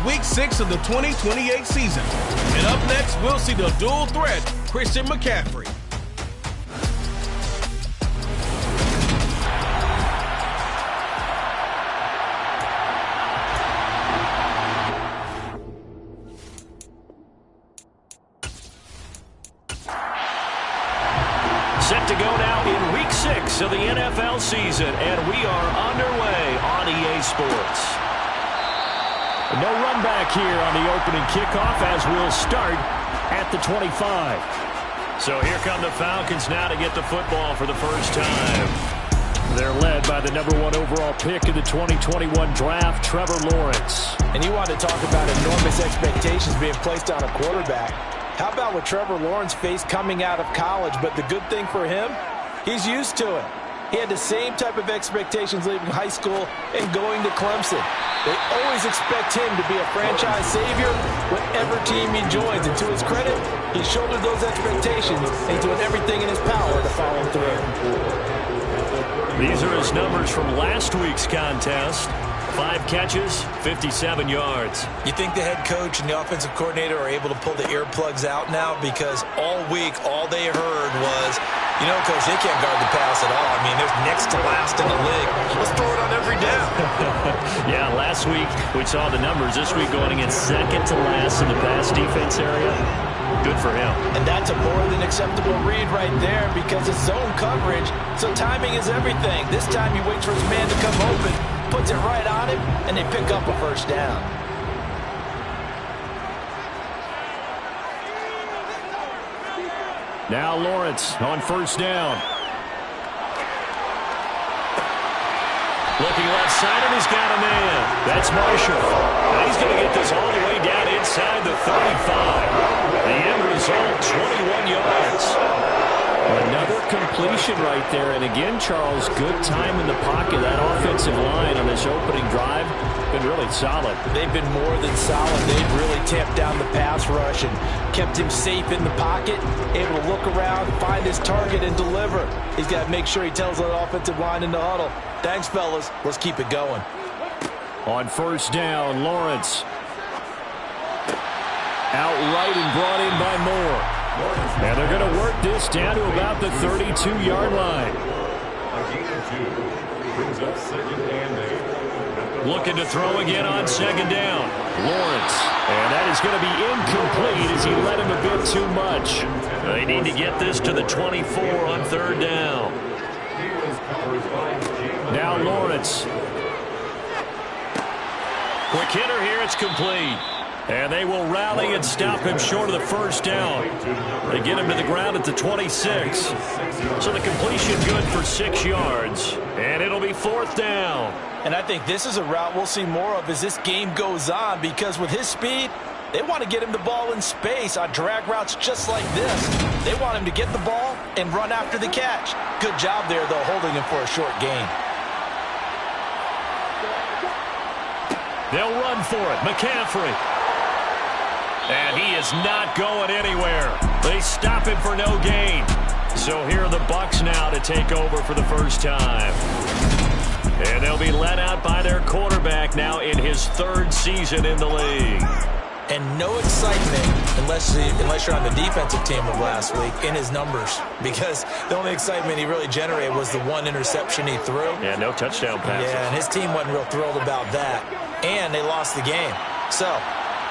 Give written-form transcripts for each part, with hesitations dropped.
Week 6 of the 2028 season. And up next, we'll see the dual threat, Christian McCaffrey. Set to go now in Week 6 of the NFL season, and we are underway on EA Sports. No run back here on the opening kickoff as we'll start at the 25. So here come the Falcons now to get the football for the first time. They're led by the number 1 overall pick in the 2021 draft, Trevor Lawrence. And you want to talk about enormous expectations being placed on a quarterback. How about what Trevor Lawrence faced coming out of college? But the good thing for him, he's used to it. He had the same type of expectations leaving high school and going to Clemson. They always expect him to be a franchise savior whatever team he joins. And to his credit, he shouldered those expectations and he's doing everything in his power to follow through. These are his numbers from last week's contest. 5 catches, 57 yards. You think the head coach and the offensive coordinator are able to pull the earplugs out now? Because all week, all they heard was, you know, Coach, they can't guard the pass at all. I mean, they're next to last in the league. Let's throw it on every down. Yeah, last week we saw the numbers. This week going against second to last in the pass defense area. Good for him. And that's a more than acceptable read right there because it's zone coverage, so timing is everything. This time he waits for his man to come open, puts it right on him, and they pick up a first down. Now Lawrence on first down. Looking left side, and he's got a man. That's Marshall. And he's going to get this all the way down inside the 35. The end result, 21 yards. Another completion right there. And again, Charles, good time in the pocket. That offensive line on this opening drive been really solid. They've been more than solid. They've really tamped down the pass rush and kept him safe in the pocket, able to look around, find his target, and deliver. He's got to make sure he tells that offensive line in the huddle, thanks, fellas. Let's keep it going. On first down, Lawrence. Outright and brought in by Moore. And they're going to work this down to about the 32-yard line. Looking to throw again on second down. Lawrence. And that is going to be incomplete as he led him a bit too much. They need to get this to the 24 on third down. Now Lawrence. Quick hitter here. It's complete. And they will rally and stop him short of the first down. They get him to the ground at the 26. So the completion good for 6 yards. And it'll be fourth down. And I think this is a route we'll see more of as this game goes on, because with his speed, they want to get him the ball in space on drag routes just like this. They want him to get the ball and run after the catch. Good job there, though, holding him for a short gain. They'll run for it. McCaffrey. And he is not going anywhere. They stop him for no gain. So here are the Bucs now to take over for the first time. And they'll be led out by their quarterback now in his 3rd season in the league. And no excitement unless you're on the defensive team of last week in his numbers, because the only excitement he really generated was the 1 interception he threw. Yeah, no touchdown passes. Yeah, and his team wasn't real thrilled about that. And they lost the game. So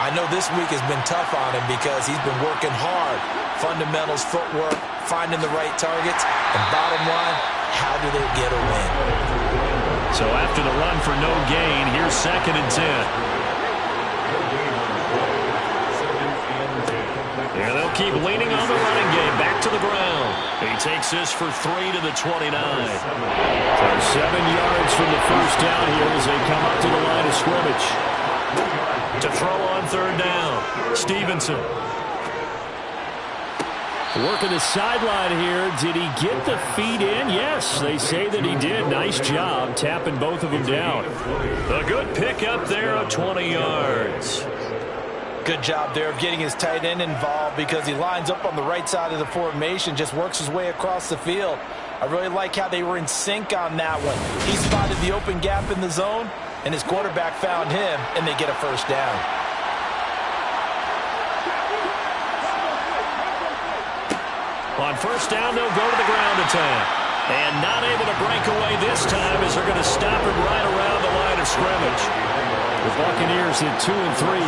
I know this week has been tough on him because he's been working hard. Fundamentals, footwork, finding the right targets. And bottom line, how do they get a win? So after the run for no gain, here's 2nd and 10. Yeah, they'll keep leaning on the running game. Back to the ground. He takes this for 3 to the 29. So 7 yards from the first down here as they come up to the line of scrimmage. To throw on third down, Stevenson. Working the sideline here. Did he get the feet in? Yes, they say that he did. Nice job tapping both of them down. A good pickup there of 20 yards. Good job there of getting his tight end involved, because he lines up on the right side of the formation, just works his way across the field. I really like how they were in sync on that one. He spotted the open gap in the zone, and his quarterback found him, and they get a first down. On first down, they'll go to the ground attack. And not able to break away this time as they're going to stop it right around the line of scrimmage. The Buccaneers at 2-3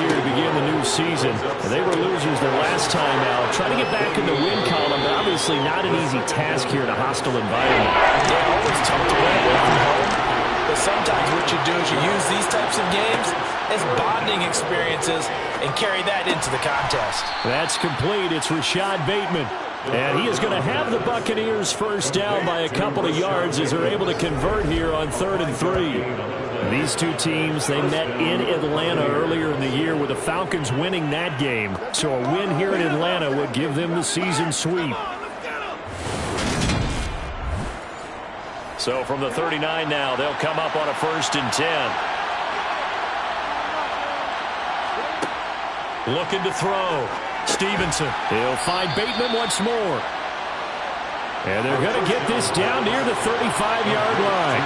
here to begin the new season. They were losers their last time out. Trying to get back in the win column, but obviously not an easy task here in a hostile environment. Yeah, always tough to win away from home. But sometimes what you do is you use these types of games as bonding experiences and carry that into the contest. That's complete. It's Rashad Bateman. And he is going to have the Buccaneers first down by a couple of yards as they're able to convert here on 3rd and 3. These two teams, they met in Atlanta earlier in the year with the Falcons winning that game. So a win here in Atlanta would give them the season sweep. So from the 39 now, they'll come up on a 1st and 10. Looking to throw. Stevenson. He'll find Bateman once more. And they're going to get this down near the 35-yard line.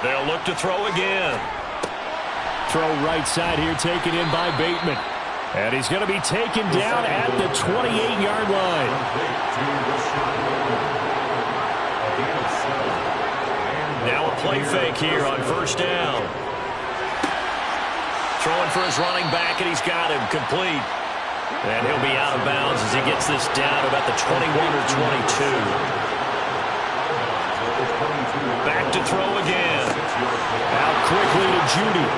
They'll look to throw again. Throw right side here, taken in by Bateman. And he's going to be taken down at the 28-yard line. Now a play fake here on first down. Throwing for his running back, and he's got him complete. And he'll be out of bounds as he gets this down about the 21 or 22. Back to throw again. Out quickly to Judy.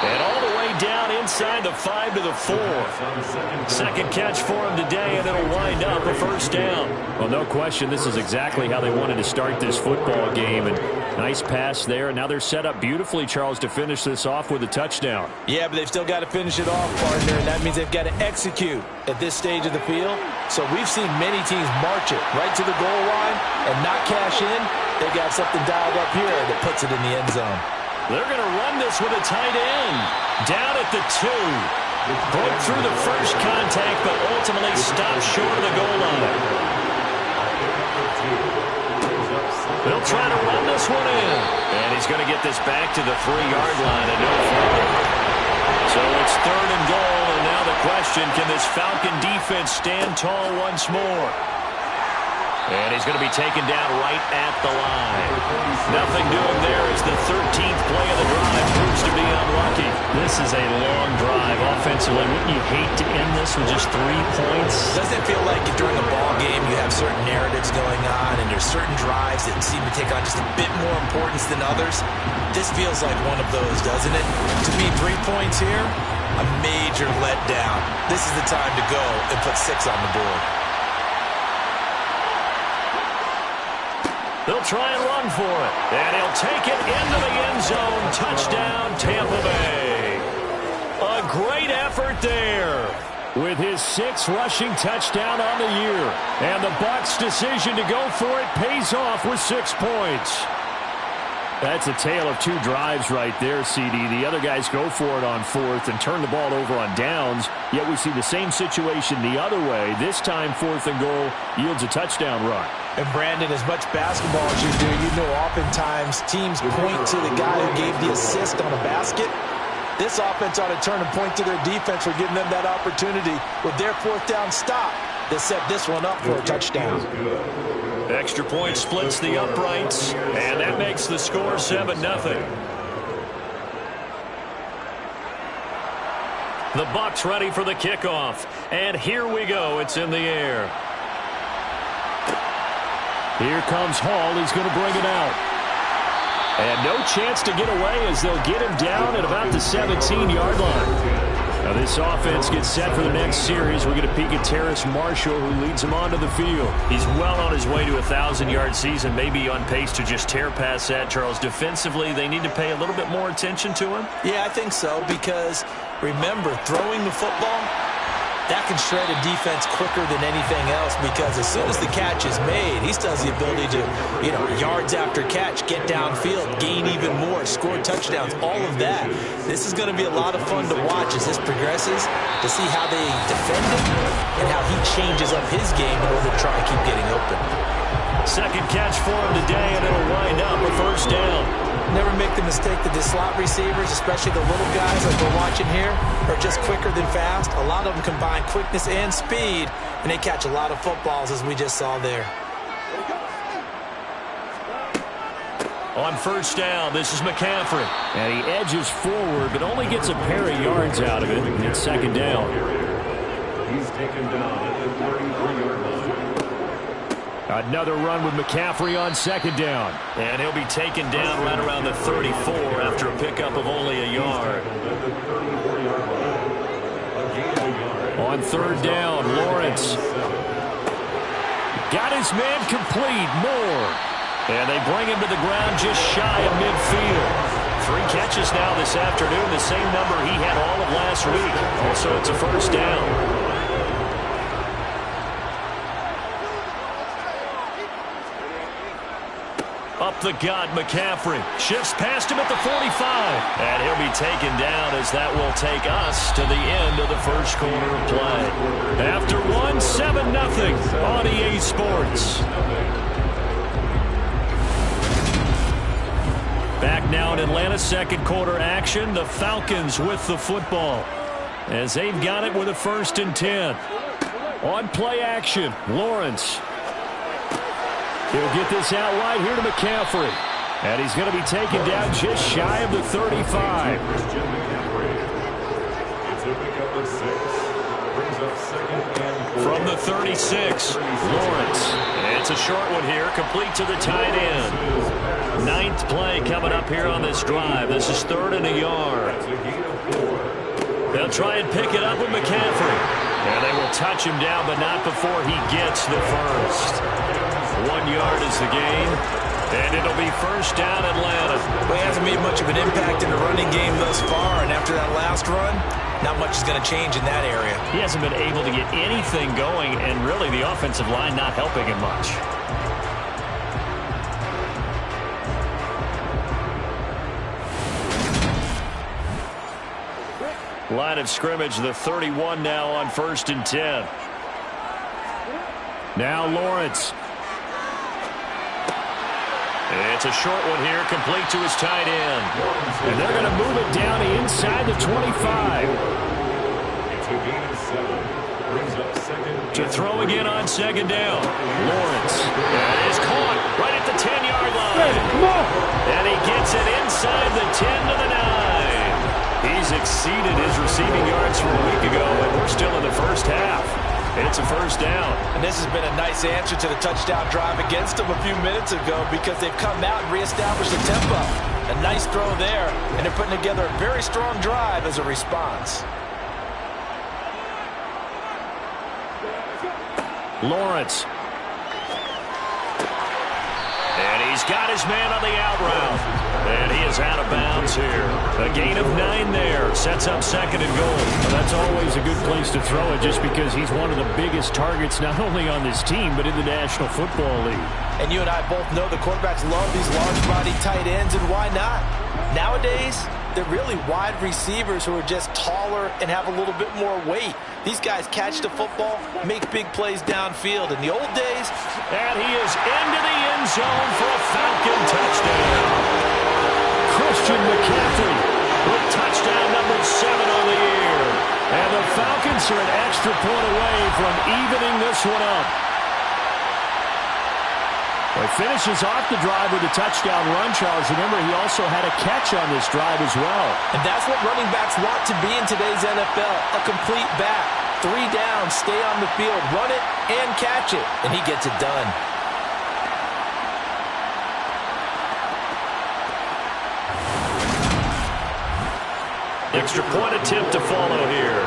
And all the way down inside the 5 to the 4. Second catch for him today, and it'll wind up a first down. Well, no question, this is exactly how they wanted to start this football game. And nice pass there. And now they're set up beautifully, Charles, to finish this off with a touchdown. Yeah, but they've still got to finish it off, partner, and that means they've got to execute at this stage of the field. So we've seen many teams march it right to the goal line and not cash in. They got something dialed up here that puts it in the end zone. They're going to run this with a tight end. Down at the 2. Broke through the first contact, but ultimately stopped short of the goal line. They'll try to run this one in. And he's going to get this back to the 3-yard line and no further. So it's 3rd and goal, and now the question, can this Falcon defense stand tall once more? And he's going to be taken down right at the line. Nothing doing there as the 13th play of the drive proves to be unlucky. This is a long drive offensively. Wouldn't you hate to end this with just 3 points? Doesn't it feel like during a ball game you have certain narratives going on and there's certain drives that seem to take on just a bit more importance than others? This feels like one of those, doesn't it? To me, 3 points here, a major letdown. This is the time to go and put 6 on the board. They'll try and run for it. And he'll take it into the end zone. Touchdown, Tampa Bay. A great effort there with his 6th rushing touchdown on the year. And the Bucs' decision to go for it pays off with 6 points. That's a tale of 2 drives right there, CD. The other guys go for it on 4th and turn the ball over on downs, yet we see the same situation the other way. This time, 4th and goal yields a touchdown run. And Brandon, as much basketball as you do, you know oftentimes teams point to the guy who gave the assist on a basket. This offense ought to turn and point to their defense for giving them that opportunity with their 4th down stop to set this one up for a touchdown. Extra point splits the uprights, and that makes the score 7-0. The Bucs ready for the kickoff, and here we go. It's in the air. Here comes Hall. He's going to bring it out. And no chance to get away as they'll get him down at about the 17-yard line. Now this offense gets set for the next series. We're going to peek at Terrace Marshall, who leads them onto the field. He's well on his way to a 1,000-yard season, maybe on pace to just tear past that, Charles. Defensively, they need to pay a little bit more attention to him? Yeah, I think so, because remember, throwing the football, that can shred a defense quicker than anything else, because as soon as the catch is made, he still has the ability to, yards after catch, get downfield, gain even more, score touchdowns, all of that. This is going to be a lot of fun to watch as this progresses, to see how they defend him and how he changes up his game in order to try and keep getting open. Second catch for him today, and it'll wind up a first down. Never make the mistake that the slot receivers, especially the little guys like we're watching here, are just quicker than fast. A lot of them combine quickness and speed, and they catch a lot of footballs, as we just saw there. On first down, this is McCaffrey. And he edges forward, but only gets a pair of yards out of it. And it's second down. He's taken down at the 33-yard line. Another run with McCaffrey on second down. And he'll be taken down right around the 34 after a pickup of only a yard. On third down, Lawrence. Got his man complete. Moore. And they bring him to the ground just shy of midfield. 3 catches now this afternoon, the same number he had all of last week. Also, it's a first down. Up the gut, McCaffrey. Shifts past him at the 45. And he'll be taken down as that will take us to the end of the first quarter of play. After 7-0 on EA Sports. Back now in Atlanta, second quarter action. The Falcons with the football as they've got it with a 1st and 10. On play action, Lawrence. He'll get this out wide here to McCaffrey. And he's going to be taken down just shy of the 35. From the 36, Lawrence. It's a short one here, complete to the tight end. 9th play coming up here on this drive. This is 3rd and a yard. They'll try and pick it up with McCaffrey. And they will touch him down, but not before he gets the first. 1 yard is the gain. And it'll be first down Atlanta. Well, he hasn't made much of an impact in the running game thus far, and after that last run, not much is going to change in that area. He hasn't been able to get anything going, and really the offensive line not helping him much. Line of scrimmage, the 31 now on 1st and 10. Now Lawrence. It's a short one here, complete to his tight end. And they're going to move it down inside the 25. To throw again on second down. Lawrence. That is caught right at the 10-yard line. Hey, come on. And he gets it inside the 10 to the 9. He's exceeded his receiving yards from a week ago, and we're still in the first half. It's a first down. And this has been a nice answer to the touchdown drive against them a few minutes ago because they've come out and reestablished the tempo. A nice throw there, and they're putting together a very strong drive as a response. Lawrence. And he's got his man on the out route. And he is out of bounds here. A gain of 9 there. Sets up 2nd and goal. Well, that's always a good place to throw it just because he's one of the biggest targets not only on this team but in the National Football League. And you and I both know the quarterbacks love these large-body tight ends, and why not? Nowadays, they're really wide receivers who are just taller and have a little bit more weight. These guys catch the football, make big plays downfield. In the old days, and he is into the end zone for a Falcon touchdown. Christian McCaffrey with touchdown number 7 on the year. And the Falcons are an extra point away from evening this one up. Well, he finishes off the drive with a touchdown run, Charles. Remember, he also had a catch on this drive as well. And that's what running backs want to be in today's NFL, a complete back. 3 down, stay on the field, run it, and catch it. And he gets it done. Extra point attempt to follow here.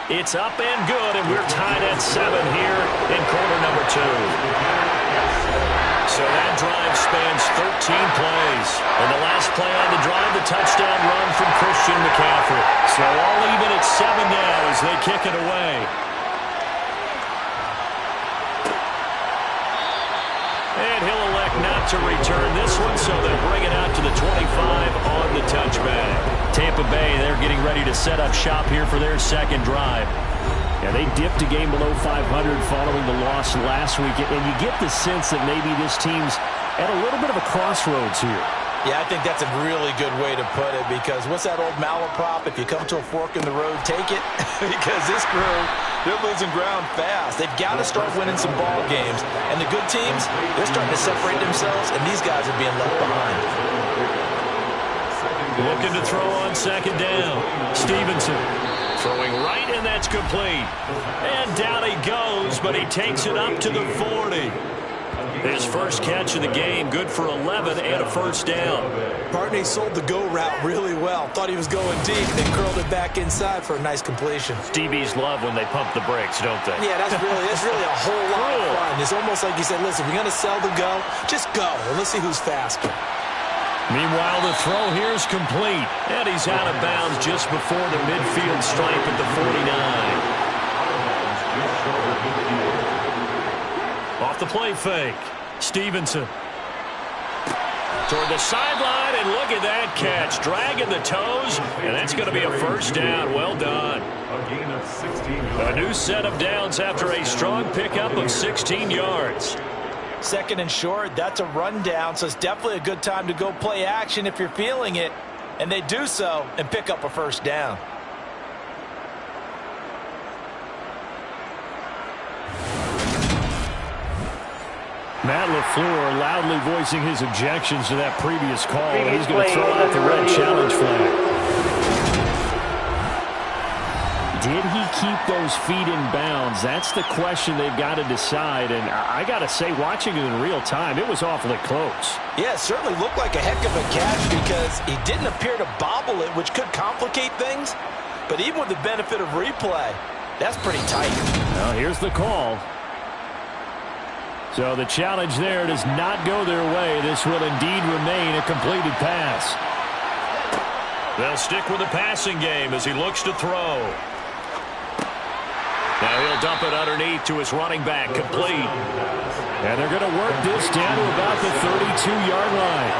It's up and good, and we're tied at 7 here in quarter number 2. So that drive spans 13 plays. And the last play on the drive, the touchdown run from Christian McCaffrey. So all even at 7 now as they kick it away. And he'll elect not to return this one, so they'll bring it out to the 25 on the touchback. Tampa Bay, they're getting ready to set up shop here for their second drive. Yeah, they dipped a game below 500 following the loss last week, and you get the sense that maybe this team's at a little bit of a crossroads here. Yeah, I think that's a really good way to put it, because what's that old malaprop? If you come to a fork in the road, take it. Because this crew, they're losing ground fast. They've got to start winning some ball games. And the good teams, they're starting to separate themselves, and these guys are being left behind. Looking to throw on second down. Stevenson throwing right, and that's complete. And down he goes, but he takes it up to the 40. His first catch of the game, good for 11 and a first down. Barney sold the go route really well. Thought he was going deep, then curled it back inside for a nice completion. DBs love when they pump the brakes, don't they? Yeah, that's really a whole lot of fun. It's almost like you said, listen, we're going to sell the go. Just go, and let's see who's faster. Meanwhile, the throw here is complete, and he's out of bounds just before the midfield stripe at the 49. Off the play fake. Stevenson toward the sideline, and look at that catch. Dragging the toes, and that's going to be a first down. Well done. A new set of downs after a strong pickup of 16 yards. Second and short, that's a rundown, so it's definitely a good time to go play action if you're feeling it. And they do so and pick up a first down. Matt LaFleur loudly voicing his objections to that previous call. He's going to throw out the red challenge flag. Did he keep those feet in bounds? That's the question they've got to decide. And I got to say, watching it in real time, it was awfully close. Yeah, it certainly looked like a heck of a catch because he didn't appear to bobble it, which could complicate things. But even with the benefit of replay, that's pretty tight. Well, here's the call. So the challenge there does not go their way. This will indeed remain a completed pass. They'll stick with the passing game as he looks to throw. Now he'll dump it underneath to his running back, complete. And they're going to work this down to about the 32-yard line.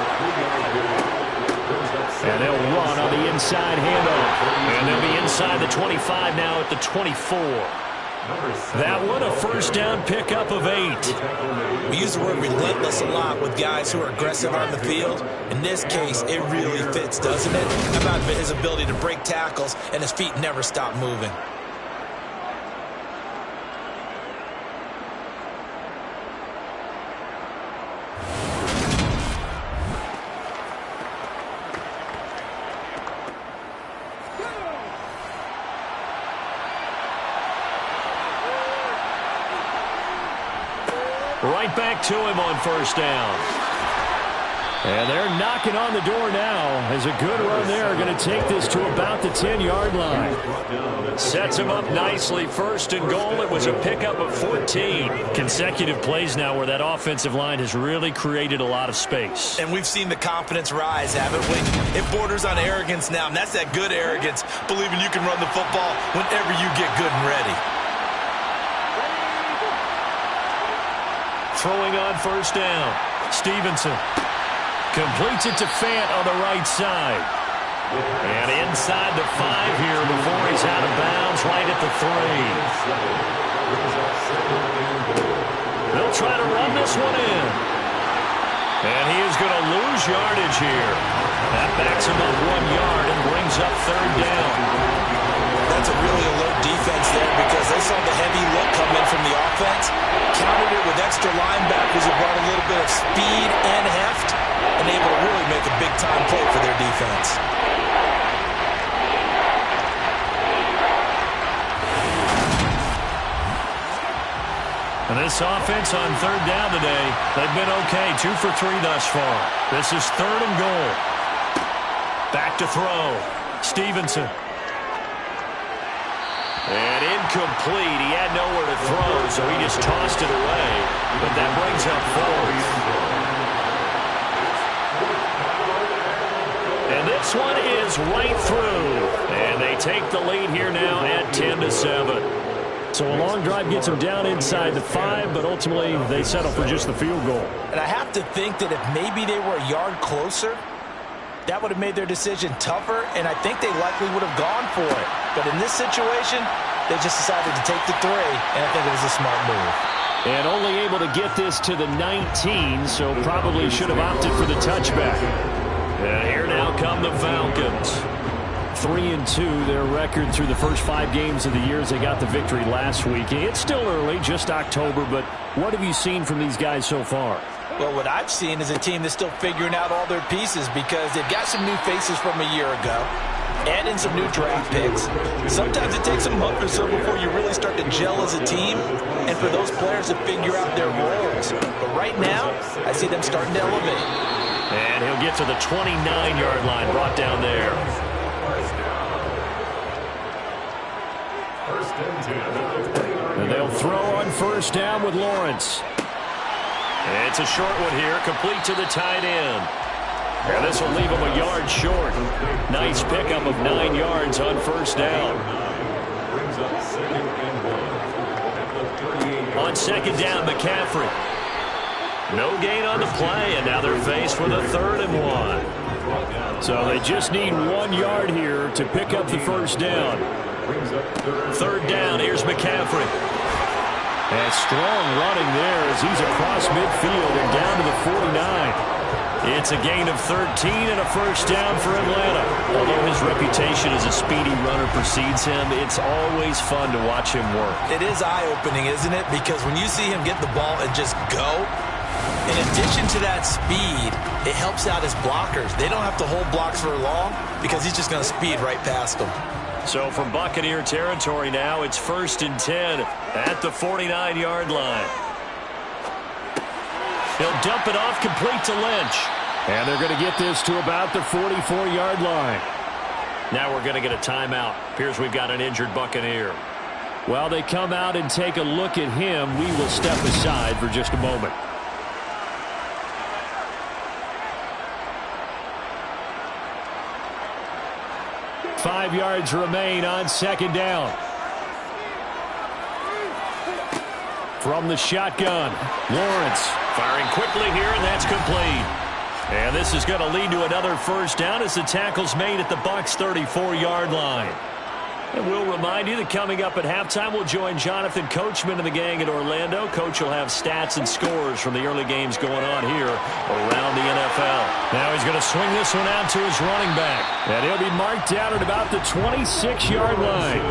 And they'll run on the inside handoff. And they'll be inside the 25 now at the 24. That one a first down pickup of 8. We use the word relentless a lot with guys who are aggressive on the field. In this case, it really fits, doesn't it? How about his ability to break tackles and his feet never stop moving? Right back to him on first down. And they're knocking on the door now as a good run there going to take this to about the 10-yard line. Sets him up nicely. First and goal. It was a pickup of 14. Consecutive plays now where that offensive line has really created a lot of space. And we've seen the confidence rise, haven't we? It borders on arrogance now, and that's that good arrogance, believing you can run the football whenever you get good and ready. Throwing on first down. Stevenson completes it to Fant on the right side. And inside the 5 here before he's out of bounds right at the 3. They'll try to run this one in. And he is going to lose yardage here. That backs him up 1 yard and brings up third down. That's a really alert defense there because they saw the heavy look come in from the offense, countered it with extra linebackers who brought a little bit of speed and heft, and able to really make a big-time play for their defense. And this offense on third down today, they've been okay, 2 for 3 thus far. This is third and goal. Back to throw. Stevenson. And incomplete. He had nowhere to throw, so he just tossed it away. But that brings up 4th. And this one is right through. And they take the lead here now at 10-7. So a long drive gets them down inside the 5, but ultimately they settle for just the field goal. And I have to think that if maybe they were a yard closer, that would have made their decision tougher, and I think they likely would have gone for it. But in this situation, they just decided to take the 3, and I think it was a smart move. And only able to get this to the 19, so probably should have opted for the touchback. And here now come the Falcons. 3-2, their record through the first 5 games of the year as they got the victory last week. It's still early, just October, but what have you seen from these guys so far? Well, what I've seen is a team that's still figuring out all their pieces because they've got some new faces from a year ago, add in some new draft picks. Sometimes it takes a month or so before you really start to gel as a team and for those players to figure out their roles. But right now, I see them starting to elevate. And he'll get to the 29-yard line, brought down there. And they'll throw on first down with Lawrence. It's a short one here, complete to the tight end. And this will leave him a yard short. Nice pickup of 9 yards on first down. On second down, McCaffrey. No gain on the play, and now they're faced with a 3rd and 1. So they just need 1 yard here to pick up the first down. 3rd down, here's McCaffrey. And strong running there as he's across midfield and down to the 49. It's a gain of 13 and a first down for Atlanta. Although his reputation as a speedy runner precedes him, it's always fun to watch him work. It is eye-opening, isn't it? Because when you see him get the ball and just go, in addition to that speed, it helps out his blockers. They don't have to hold blocks for long because he's just going to speed right past them. So from Buccaneer territory now, it's 1st and 10 at the 49-yard line. He'll dump it off complete to Lynch. And they're going to get this to about the 44-yard line. Now we're going to get a timeout. Appears we've got an injured Buccaneer. While they come out and take a look at him, we will step aside for just a moment. Five yards remain on second down. From the shotgun, Lawrence firing quickly here, and that's complete. And this is going to lead to another first down as the tackle's made at the Bucs' 34-yard line. And we'll remind you that coming up at halftime, we'll join Jonathan Coachman and the gang at Orlando. Coach will have stats and scores from the early games going on here around the NFL. Now he's going to swing this one out to his running back. And he'll be marked down at about the 26-yard line.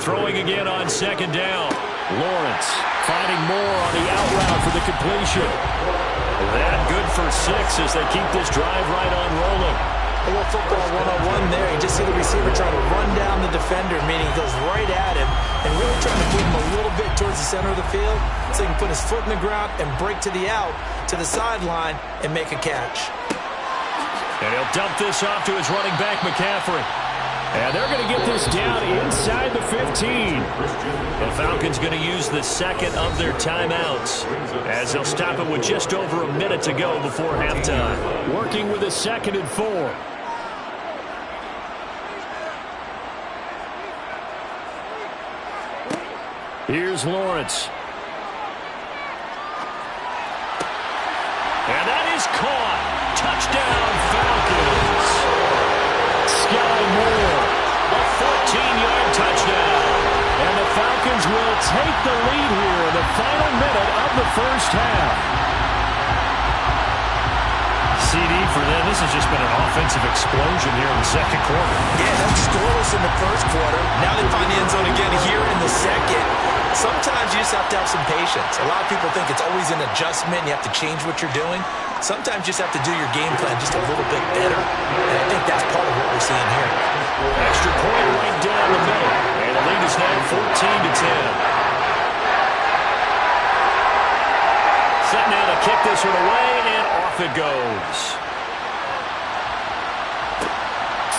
Throwing again on second down. Lawrence finding more on the out route for the completion. That good for 6 as they keep this drive right on rolling. A little football 101 there. You just see the receiver trying to run down the defender, meaning he goes right at him and really trying to move him a little bit towards the center of the field so he can put his foot in the ground and break to the out, to the sideline, and make a catch. And he'll dump this off to his running back, McCaffrey. And they're going to get this down inside the 15. The Falcons going to use the second of their timeouts as they'll stop it with just over a minute to go before halftime. Working with a 2nd and 4. Here's Lawrence. And that is caught. Touchdown, Falcons. Sky Moore, a 14-yard touchdown. And the Falcons will take the lead here in the final minute of the first half. CD for them, this has just been an offensive explosion here in the second quarter. Yeah, that's scoreless in the first quarter. Now they find the end zone again here in the second. Sometimes you just have to have some patience. A lot of people think it's always an adjustment. You have to change what you're doing. Sometimes you just have to do your game plan just a little bit better. And I think that's part of what we're seeing here. Extra point right down the middle. And the lead is now 14-10. Set now to kick this one away, and off it goes.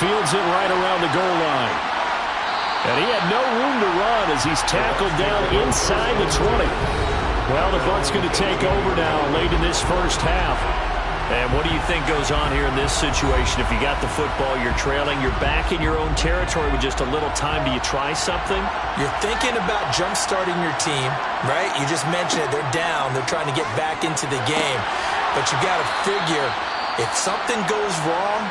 Fields it right around the goal line. And he had no room to run as he's tackled down inside the 20. Well, the Bucs going to take over now late in this first half. And what do you think goes on here in this situation? If you got the football, you're trailing, you're back in your own territory with just a little time. Do you try something? You're thinking about jump-starting your team, right? You just mentioned it. They're down. They're trying to get back into the game. But you got to figure, if something goes wrong,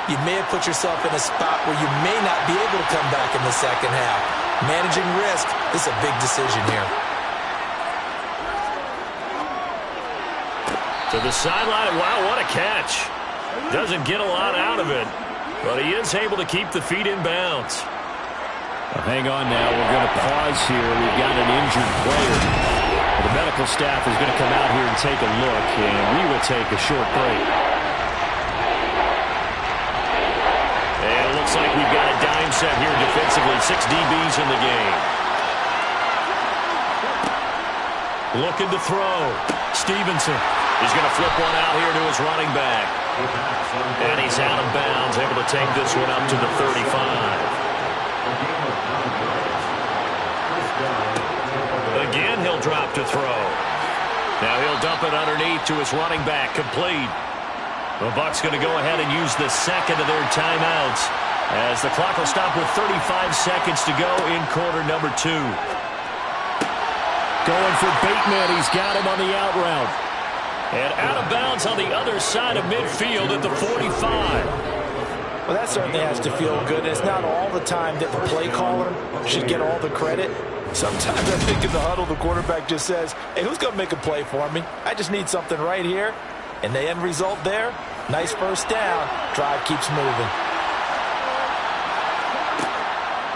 you may have put yourself in a spot where you may not be able to come back in the second half. Managing risk is a big decision here. To the sideline. Wow, what a catch. Doesn't get a lot out of it, but he is able to keep the feet in bounds. Well, hang on now. We're going to pause here. We've got an injured player. The medical staff is going to come out here and take a look, and we will take a short break. And it looks like we've got a dime set here defensively. 6 DBs in the game. Looking to throw. Stevenson. He's going to flip one out here to his running back. And he's out of bounds, able to take this one up to the 35. Again, he'll drop to throw. Now he'll dump it underneath to his running back, complete. The Bucs going to go ahead and use the second of their timeouts as the clock will stop with 35 seconds to go in quarter number 2. Going for Bateman. He's got him on the out route. And out of bounds on the other side of midfield at the 45. Well, that certainly has to feel good. It's not all the time that the play caller should get all the credit. Sometimes I think in the huddle, the quarterback just says, hey, who's going to make a play for me? I just need something right here. And the end result there, nice first down. Drive keeps moving.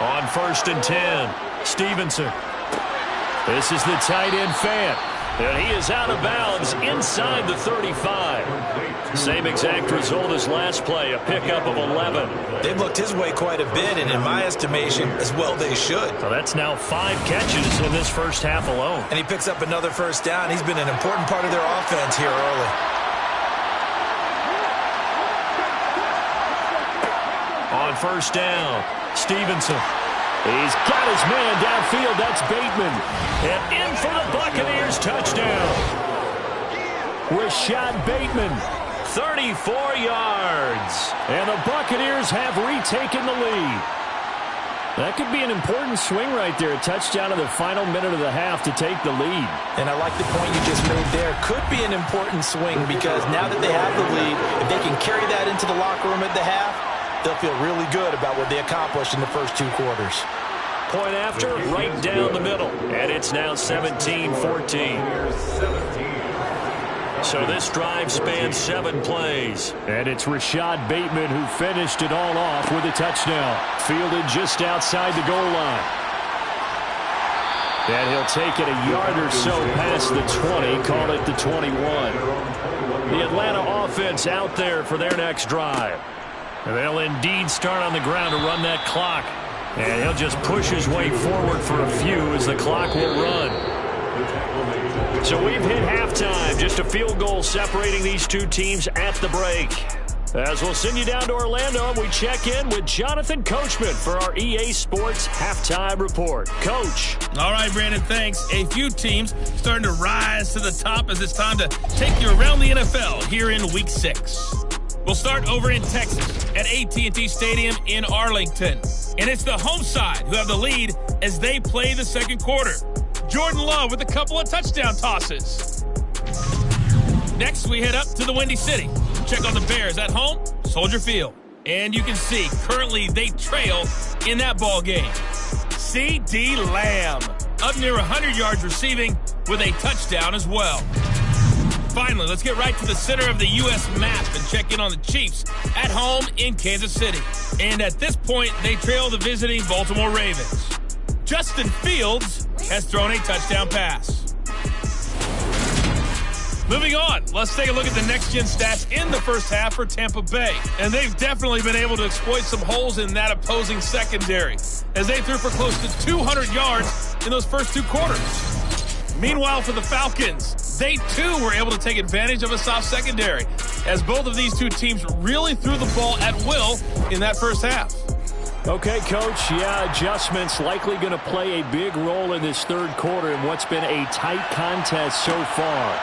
On 1st and 10, Stevenson. This is the tight end Fant. And he is out of bounds inside the 35. Same exact result as last play, a pickup of 11. They've looked his way quite a bit, and in my estimation, as well they should. So that's now 5 catches in this first half alone. And he picks up another first down. He's been an important part of their offense here early. On 1st down, Stevenson. He's got his man downfield. That's Bateman. And in for the Buccaneers touchdown. Rashad Bateman. 34 yards. And the Buccaneers have retaken the lead. That could be an important swing right there. A touchdown in the final minute of the half to take the lead. And I like the point you just made there. Could be an important swing because now that they have the lead, if they can carry that into the locker room at the half, they'll feel really good about what they accomplished in the first 2 quarters. Point after, right down the middle. And it's now 17-14. So this drive spans 7 plays. And it's Rashad Bateman who finished it all off with a touchdown. Fielded just outside the goal line. And he'll take it a yard or so past the 20, call it the 21. The Atlanta offense out there for their next drive. They'll indeed start on the ground to run that clock. And he'll just push his way forward for a few as the clock will run. So we've hit halftime. Just a field goal separating these 2 teams at the break. As we'll send you down to Orlando, and we check in with Jonathan Coachman for our EA Sports Halftime Report. Coach. All right, Brandon, thanks. A few teams starting to rise to the top as it's time to take you around the NFL here in Week 6. We'll start over in Texas at AT&T Stadium in Arlington. And it's the home side who have the lead as they play the second quarter. Jordan Love with a couple of touchdown tosses. Next, we head up to the Windy City. Check on the Bears at home, Soldier Field. And you can see, currently they trail in that ball game. CeeDee Lamb, up near 100 yards receiving with a touchdown as well. Finally, let's get right to the center of the U.S. map and check in on the Chiefs at home in Kansas City. And at this point, they trail the visiting Baltimore Ravens. Justin Fields has thrown a touchdown pass. Moving on, let's take a look at the next-gen stats in the first half for Tampa Bay. And they've definitely been able to exploit some holes in that opposing secondary as they threw for close to 200 yards in those first 2 quarters. Meanwhile, for the Falcons, they too were able to take advantage of a soft secondary as both of these 2 teams really threw the ball at will in that first half. Okay, Coach, adjustments likely going to play a big role in this third quarter in what's been a tight contest so far.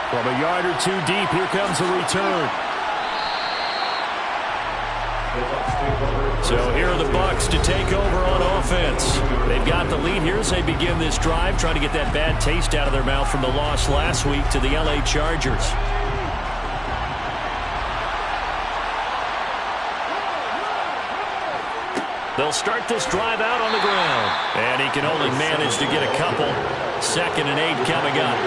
From a yard or 2 deep, here comes a return. So here are the Bucs to take over on offense. They've got the lead here as they begin this drive, trying to get that bad taste out of their mouth from the loss last week to the LA Chargers. They'll start this drive out on the ground. And he can only manage to get a couple. 2nd and 8 coming up.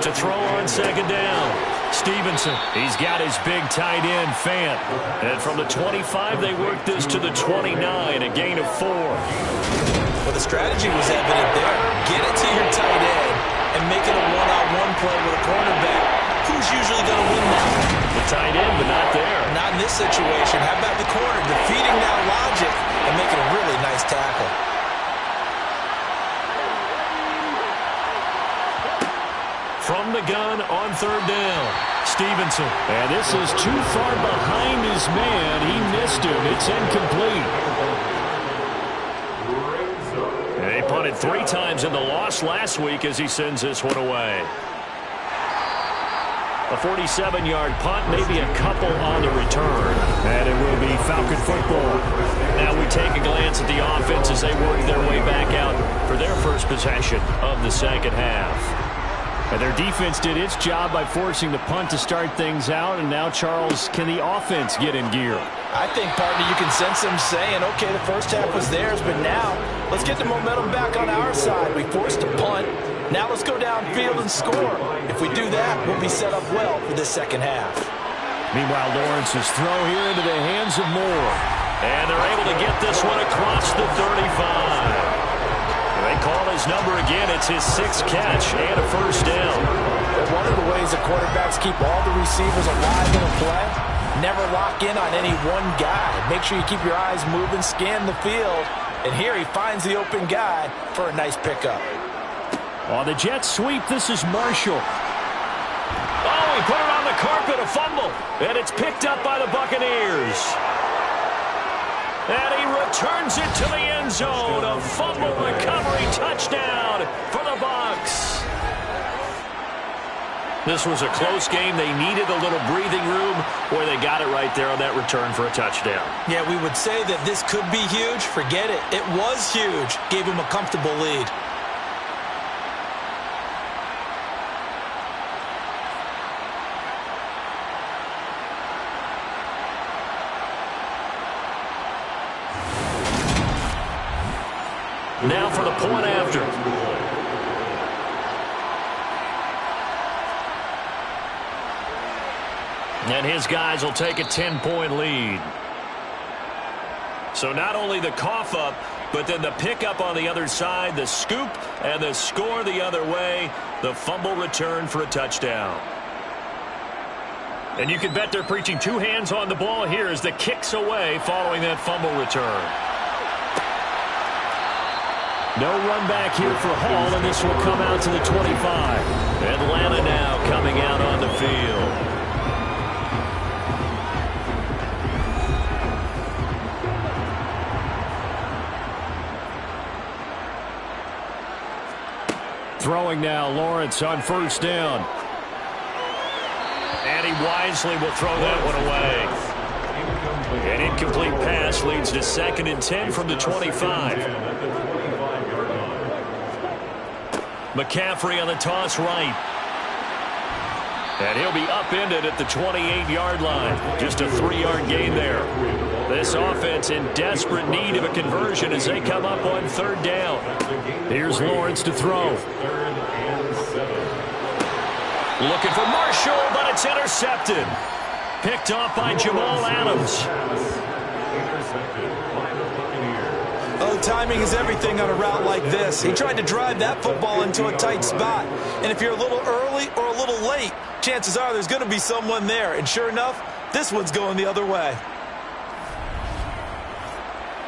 To throw on 2nd down. Stevenson, he's got his big tight end, Fant. And from the 25, they work this to the 29, a gain of 4. Well, the strategy was evident there. Get it to your tight end and make it a one-on-one play with a cornerback. Who's usually going to win that one? The tight end, but not there. Not in this situation. How about the corner defeating that logic and making a really nice tackle? From the gun on 3rd down, Stevenson. And this is too far behind his man. He missed him. It's incomplete. And he punted 3 times in the loss last week as he sends this one away. A 47-yard punt, maybe a couple on the return. And it will be Falcon football. Now we take a glance at the offense as they work their way back out for their first possession of the 2nd half. And their defense did its job by forcing the punt to start things out. And now, Charles, can the offense get in gear? I think, partner, you can sense them saying, okay, the first half was theirs, but now let's get the momentum back on our side. We forced a punt. Now let's go downfield and score. If we do that, we'll be set up well for this 2nd half. Meanwhile, Lawrence's throw here into the hands of Moore. And they're able to get this one across the 35. They call his number again. It's his 6th catch and a 1st down. One of the ways the quarterbacks keep all the receivers alive in a play, never lock in on any one guy. Make sure you keep your eyes moving, scan the field, and here he finds the open guy for a nice pickup. On the jet sweep, this is Marshall. Oh, he put it on the carpet, a fumble, and it's picked up by the Buccaneers. And he returns it to the end zone. A fumble recovery touchdown for the Bucs. This was a close game. They needed a little breathing room, where they got it right there on that return for a touchdown. Yeah, we would say that this could be huge. Forget it. It was huge. Gave him a comfortable lead. Now for the point after. And his guys will take a 10-point lead. So not only the cough up, but then the pickup on the other side, the scoop, and the score the other way, the fumble return for a touchdown. And you can bet they're preaching 2 hands on the ball here as the kick's away following that fumble return. No run back here for Hall, and this will come out to the 25. Atlanta now coming out on the field. Throwing now, Lawrence on 1st down. And he wisely will throw that one away. An incomplete pass leads to 2nd and 10 from the 25. McCaffrey on the toss right. And he'll be upended at the 28-yard line. Just a 3-yard gain there. This offense in desperate need of a conversion as they come up on 3rd down. Here's Lawrence to throw. Looking for Marshall, but it's intercepted. Picked off by Jamal Adams. Oh, timing is everything on a route like this. He tried to drive that football into a tight spot. And if you're a little early or a little late, chances are there's going to be someone there. And sure enough, this one's going the other way.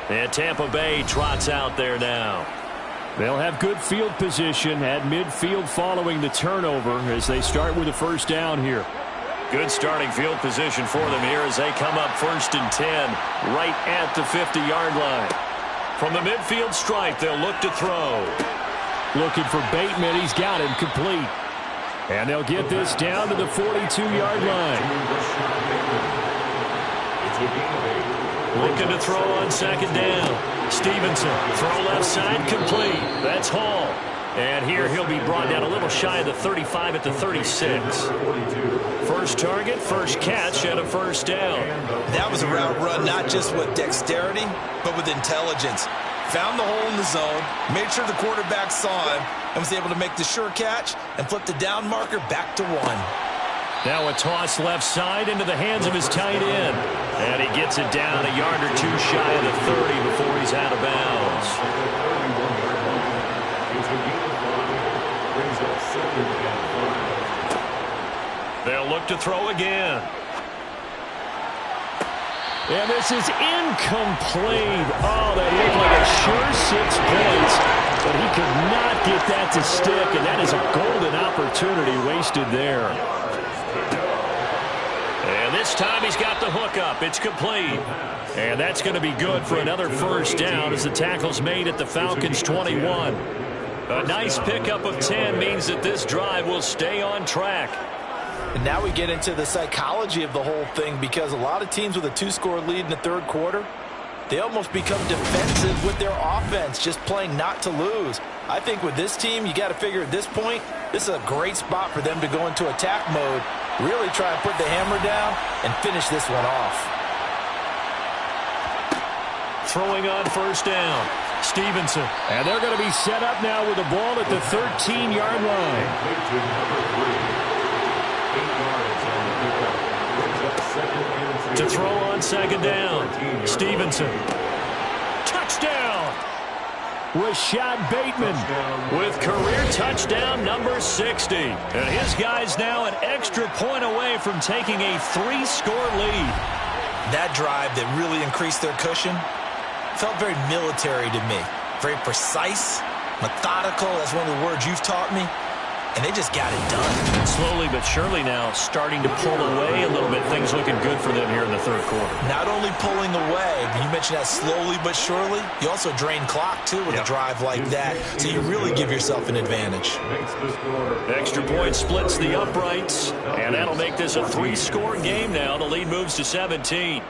And Tampa Bay trots out there now. They'll have good field position at midfield following the turnover as they start with a 1st down here. Good starting field position for them here as they come up 1st and 10 right at the 50-yard line. From the midfield stripe, they'll look to throw. Looking for Bateman. He's got him complete. And they'll get this down to the 42-yard line. Looking to throw on 2nd down. Stevenson, throw left side complete. That's Hall. And here he'll be brought down a little shy of the 35 at the 36. First target, first catch, and a first down. That was a route run not just with dexterity, but with intelligence. Found the hole in the zone, made sure the quarterback saw him, and was able to make the sure catch and flip the down marker back to 1. Now a toss left side into the hands of his tight end. And he gets it down a yard or two shy of the 30 before he's out of bounds. They'll look to throw again. And this is incomplete. Oh, that looked like a sure 6 points. But he could not get that to stick, and that is a golden opportunity wasted there. And this time he's got the hook up. It's complete. And that's going to be good for another first down as the tackle's made at the Falcons' 21. A nice pickup of 10 means that this drive will stay on track. And now we get into the psychology of the whole thing, because a lot of teams with a 2-score lead in the third quarter, they almost become defensive with their offense, just playing not to lose. I think with this team, you got to figure at this point, this is a great spot for them to go into attack mode, really try and put the hammer down and finish this one off. Throwing on first down, Stevenson. And they're going to be set up now with the ball at the 13-yard line. To throw on second down, Stevenson. Touchdown! Rashad Bateman with career touchdown number 60. And his guy's now an extra point away from taking a 3-score lead. That drive that really increased their cushion felt very military to me. Very precise, methodical. That's one of the words you've taught me. And they just got it done. Slowly but surely now starting to pull away a little bit. Things looking good for them here in the third quarter. Not only pulling away, you mentioned that slowly but surely, you also drain clock too with a drive like that. So you really give yourself an advantage. Extra point splits the uprights, and that'll make this a 3-score game now. The lead moves to 17.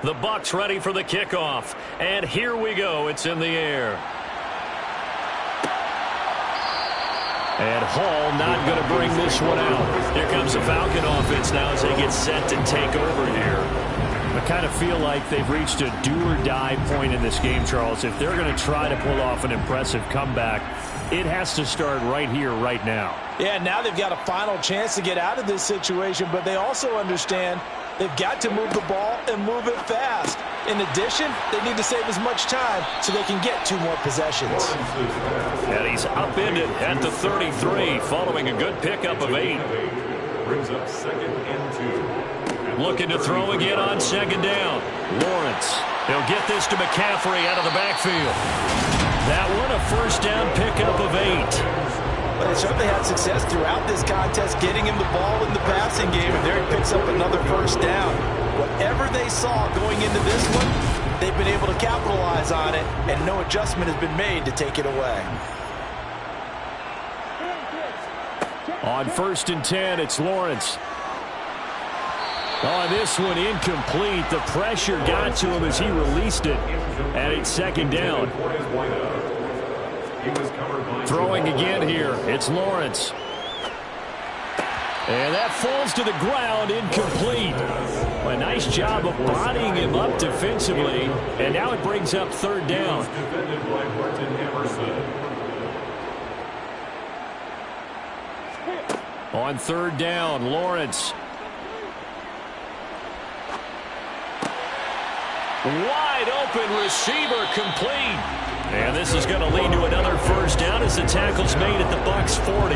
The Bucs ready for the kickoff. And here we go. It's in the air. And Hall not going to bring this one out. Here comes the Falcon offense now as they get set to take over here. I kind of feel like they've reached a do-or-die point in this game, Charles. If they're going to try to pull off an impressive comeback, it has to start right here, right now. Yeah, now they've got a final chance to get out of this situation, but they also understand they've got to move the ball and move it fast. In addition, they need to save as much time so they can get 2 more possessions. And he's upended at the 33 following a good pickup of 8. Brings up 2nd and 2. Looking to throw again on second down. Lawrence. He'll get this to McCaffrey out of the backfield. That one a first down pickup of 8. But they certainly had success throughout this contest getting him the ball in the passing game, and there he picks up another first down. Whatever they saw going into this one, they've been able to capitalize on it, and no adjustment has been made to take it away. On 1st and 10, it's Lawrence. On this one, incomplete. The pressure got to him as he released it, and it's second down. Throwing again here, it's Lawrence. And that falls to the ground, incomplete. A nice job of bodying him up defensively, and now it brings up third down. On third down, Lawrence. Wide open receiver, complete. And this is going to lead to another first down as the tackle's made at the Bucs 40.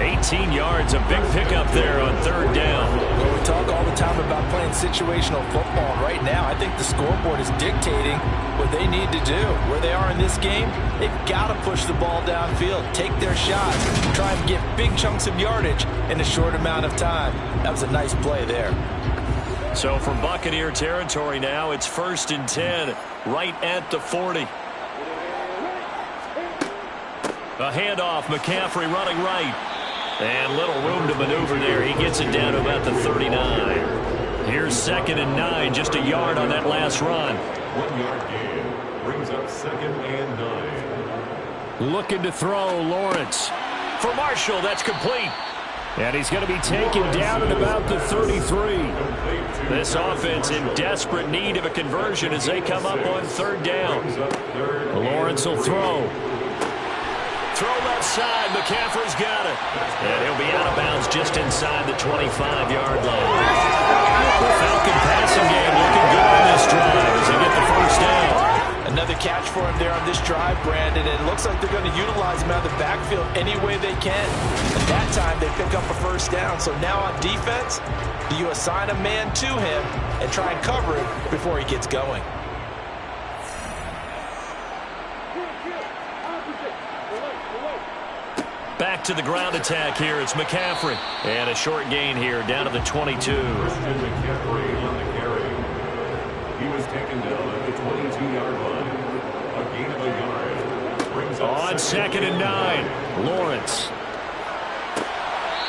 18 yards, a big pickup there on third down. Well, we talk all the time about playing situational football. Right now, I think the scoreboard is dictating what they need to do. Where they are in this game, they've got to push the ball downfield, take their shots, try and get big chunks of yardage in a short amount of time. That was a nice play there. So from Buccaneer territory now, it's 1st and 10, right at the 40. A handoff, McCaffrey running right. And little room to maneuver there. He gets it down to about the 39. Here's 2nd and 9, just a yard on that last run. 1 yard gain brings up 2nd and 9. Looking to throw, Lawrence. For Marshall, that's complete. And he's going to be taken down at about the 33. This offense in desperate need of a conversion as they come up on third down. Lawrence will throw. Throw left side. McCaffrey's got it. And he'll be out of bounds just inside the 25-yard line. The Falcon passing game looking good on this drive as they get the first down. Another catch for him there on this drive, Brandon. And it looks like they're going to utilize him out of the backfield any way they can. At that time, they pick up a first down. So now on defense, do you assign a man to him and try and cover him before he gets going? Back to the ground attack here. It's McCaffrey. And a short gain here down to the 22. Christian McCaffrey on the carry. He was taken down at the 22-yard line. A gain of a yard. Brings up on second and 9. Lawrence.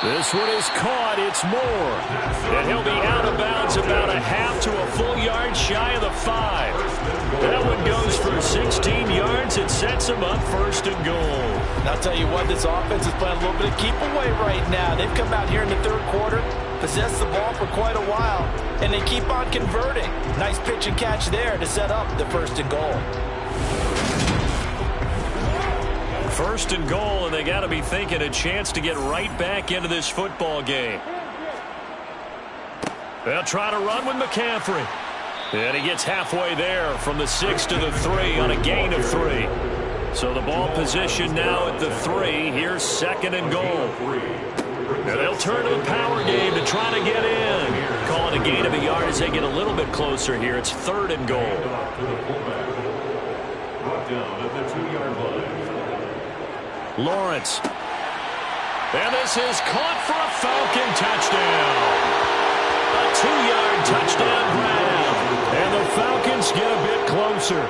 This one is caught. It's Moore. And he'll be out of bounds about a half to a full yard shy of the 5. That one goes for 16 yards. It sets him up first and goal. And I'll tell you what, this offense is playing a little bit of keep away right now. They've come out here in the third quarter, possessed the ball for quite a while, and they keep on converting. Nice pitch and catch there to set up the first and goal. First and goal, and they got to be thinking a chance to get right back into this football game. They'll try to run with McCaffrey. And he gets halfway there from the 6 to the 3 on a gain of 3. So the ball position now at the 3. Here's second and goal. And they'll turn to the power game to try to get in. Calling a gain of a yard as they get a little bit closer here. It's third and goal. Brought down at the 2-yard line. Lawrence. And this is caught for a Falcon touchdown. A 2-yard touchdown grab. And the Falcons get a bit closer.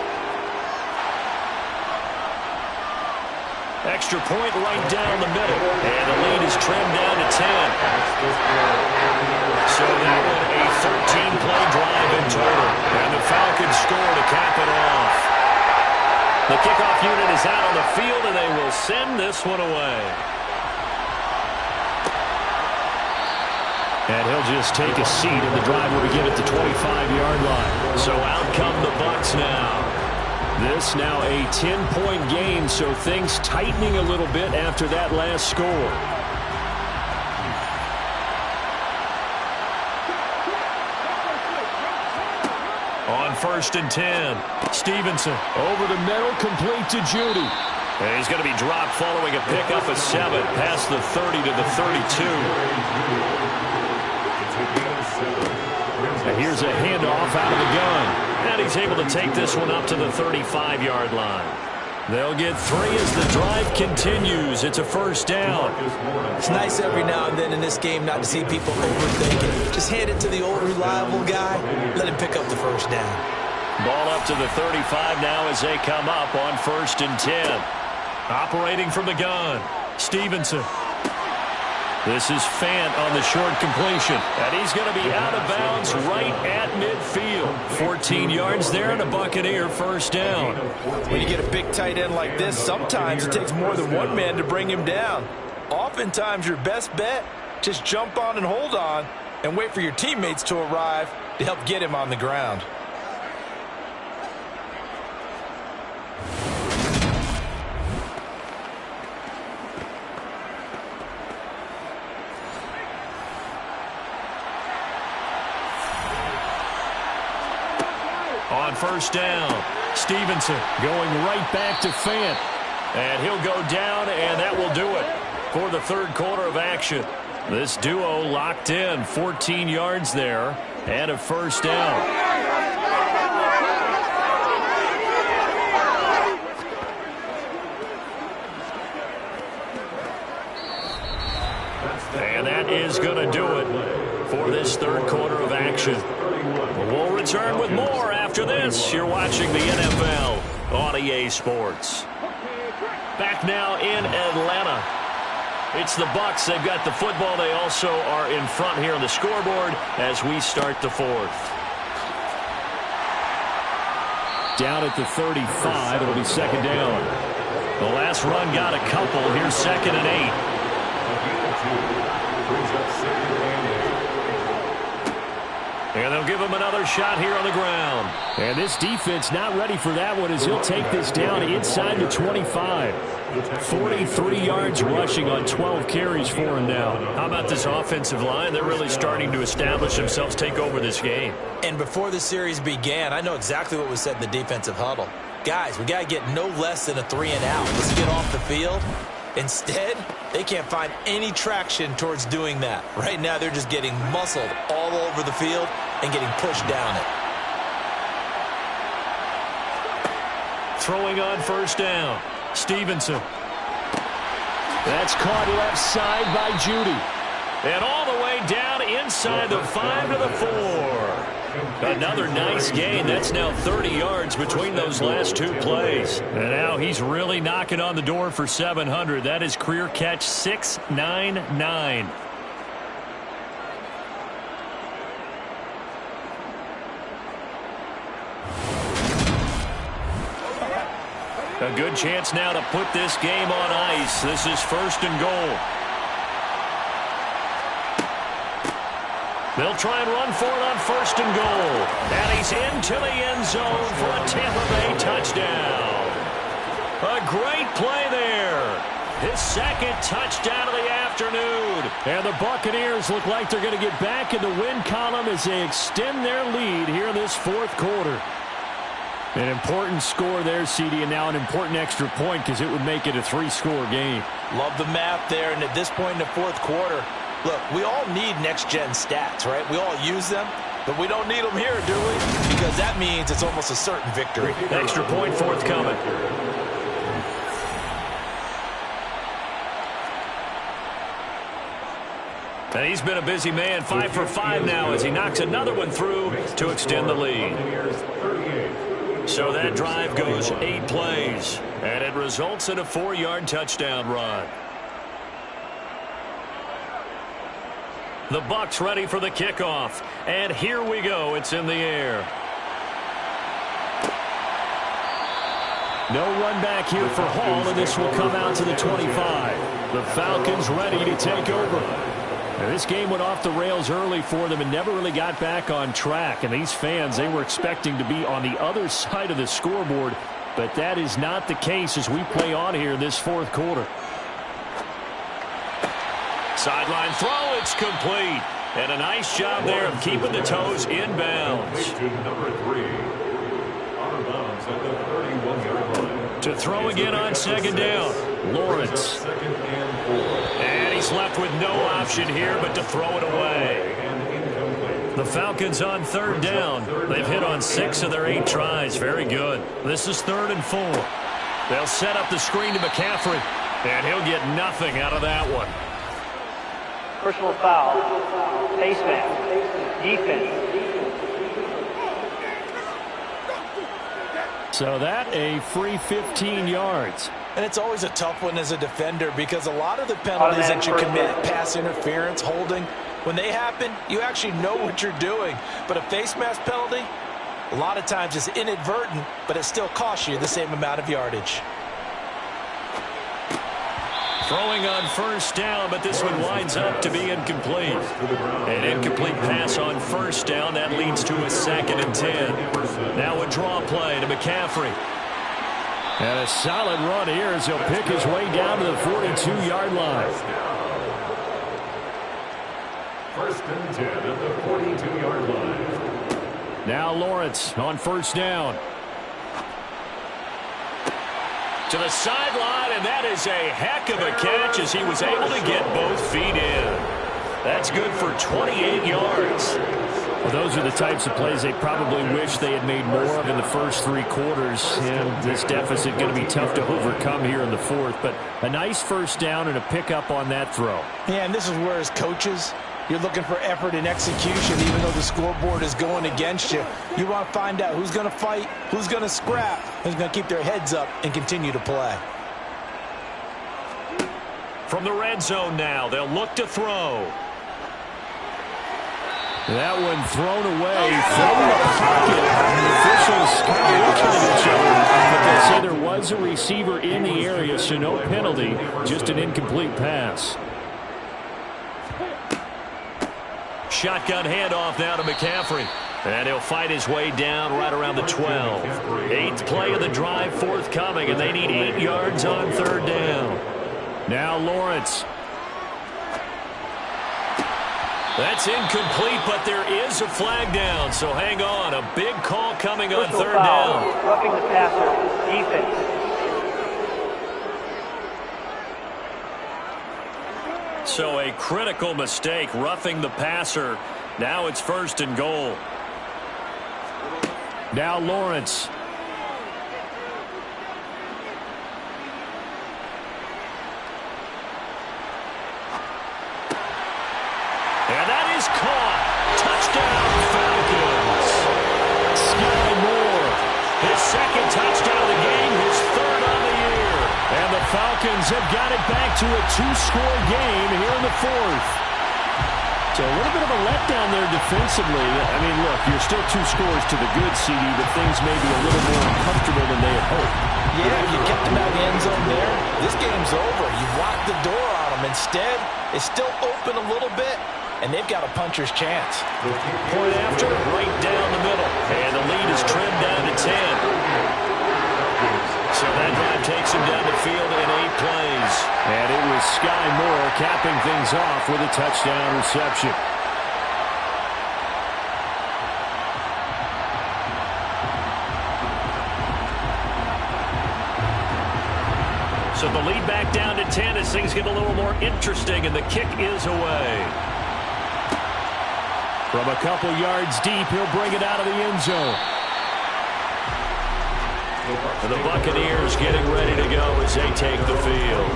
Extra point right down the middle. And the lead is trimmed down to 10. So that one a 13-play drive in total. And the Falcons score to cap it off. The kickoff unit is out on the field, and they will send this one away. And he'll just take a seat, and the drive will begin at the 25-yard line. So out come the Bucs now. This now a 10-point game, so things tightening a little bit after that last score. On first and 10, Stevenson over the middle, complete to Judy. And he's going to be dropped following a pickup of 7 past the 30 to the 32. And here's a handoff out of the gun. And he's able to take this one up to the 35-yard line. They'll get 3 as the drive continues. It's a first down. It's nice every now and then in this game not to see people overthinking. Just hand it to the old reliable guy. Let him pick up the first down. Ball up to the 35 now as they come up on first and 10. Operating from the gun, Stevenson. This is Fant on the short completion. And he's going to be out of bounds right at midfield. 14 yards there and a Buccaneer first down. When you get a big tight end like this, sometimes it takes more than one man to bring him down. Oftentimes your best bet, just jump on and hold on and wait for your teammates to arrive to help get him on the ground. On first down, Stevenson going right back to Fant. And he'll go down, and that will do it for the third quarter of action. This duo locked in, 14 yards there, and a first down. And that is going to do it for this third quarter of action. We'll return with more after this. You're watching the NFL on EA Sports. Back now in Atlanta. It's the Bucs. They've got the football. They also are in front here on the scoreboard as we start the fourth. Down at the 35. It'll be second down. The last run got a couple. Here's 2nd and 8. And they'll give him another shot here on the ground. And this defense not ready for that one as he'll take this down inside the 25. 43 yards rushing on 12 carries for him now. How about this offensive line? They're really starting to establish themselves, take over this game. And before the series began, I know exactly what was said in the defensive huddle. Guys, we got to get no less than a 3-and-out. Let's get off the field. Instead, they can't find any traction towards doing that. Right now, they're just getting muscled all over the field and getting pushed down it. Throwing on 1st down. Stevenson. That's caught left side by Judy. And all the way down inside the 5 to the 4. Another nice gain. That's now 30 yards between those last 2 plays. And now he's really knocking on the door for 700. That is career catch 699. A good chance now to put this game on ice. This is 1st and goal. They'll try and run for it on 1st and goal. And he's into the end zone for a Tampa Bay touchdown. A great play there. His 2nd touchdown of the afternoon. And the Buccaneers look like they're going to get back in the win column as they extend their lead here in this 4th quarter. An important score there, CD, and now an important extra point because it would make it a 3-score game. Love the math there, and at this point in the 4th quarter, look, we all need next-gen stats, right? We all use them, but we don't need them here, do we? Because that means it's almost a certain victory. Extra point forthcoming. And he's been a busy man, 5 for 5 now as he knocks another one through to extend the lead. So that drive goes 8 plays, and it results in a 4-yard touchdown run. The Bucs ready for the kickoff, and here we go. It's in the air. No run back here for Hall, and this will come out to the 25. The Falcons ready to take over. Now, this game went off the rails early for them and never really got back on track. And these fans, they were expecting to be on the other side of the scoreboard, but that is not the case as we play on here in this 4th quarter. Sideline throw, it's complete. And a nice job there of keeping the toes inbounds. Number 3, out of bounds at the 31-yard line. To throw again on 2nd down, Lawrence. 2nd and 4. And he's left with no option here but to throw it away. The Falcons on 3rd down. They've hit on 6 of their 8 tries. Very good. This is 3rd and 4. They'll set up the screen to McCaffrey, and he'll get nothing out of that one. Personal foul. Face mask. Defense. So that a free 15 yards. And it's always a tough one as a defender because a lot of the penalties that you commit, pass interference, holding, when they happen, you actually know what you're doing. But a face mask penalty, a lot of times it's inadvertent, but it still costs you the same amount of yardage. Throwing on 1st down, but this one winds up to be incomplete. An incomplete pass on 1st down. That leads to a 2nd and 10. Now a draw play to McCaffrey. And a solid run here as he'll pick his way down to the 42-yard line. 1st and 10 at the 42-yard line. Now Lawrence on 1st down. To the sideline, and that is a heck of a catch as he was able to get both feet in. That's good for 28 yards. Well, those are the types of plays they probably wish they had made more of in the first 3 quarters. And this deficit going to be tough to overcome here in the 4th. But a nice 1st down and a pickup on that throw. Yeah, and this is where as coaches, you're looking for effort and execution even though the scoreboard is going against you. You want to find out who's going to fight, who's going to scrap, who's going to keep their heads up and continue to play. From the red zone now, they'll look to throw. That one thrown away from the pocket. The officials kind of looking at each other, but they say there was a receiver in the area, so no penalty, just an incomplete pass. Shotgun handoff now to McCaffrey. And he'll fight his way down right around the 12. 8th play of the drive forthcoming, and they need 8 yards on 3rd down. Now Lawrence. That's incomplete, but there is a flag down, so hang on. A big call coming on Personal 3rd foul. down. Roughing the passer. Defense. So a critical mistake, roughing the passer. Now it's 1st and goal. Now Lawrence. And that is caught. Touchdown, Falcons. Sky Moore. His 2nd touchdown of the game, his 3rd on the year. And the Falcons have got it back to a 2-score game here in the 4th. So a little bit of a letdown there defensively. I mean, look, you're still 2 scores to the good, CD, but things may be a little more uncomfortable than they had hoped. Yeah, you kept them out of the end zone there. This game's over. You locked the door on them. Instead, it's still open a little bit, and they've got a puncher's chance. Point after, right down the middle. And the lead is trimmed down to 10. So that drive takes him down the field in 8 plays. And it was Sky Moore capping things off with a touchdown reception. So the lead back down to 10 as things get a little more interesting, and the kick is away. From a couple yards deep, he'll bring it out of the end zone. And the Buccaneers getting ready to go as they take the field.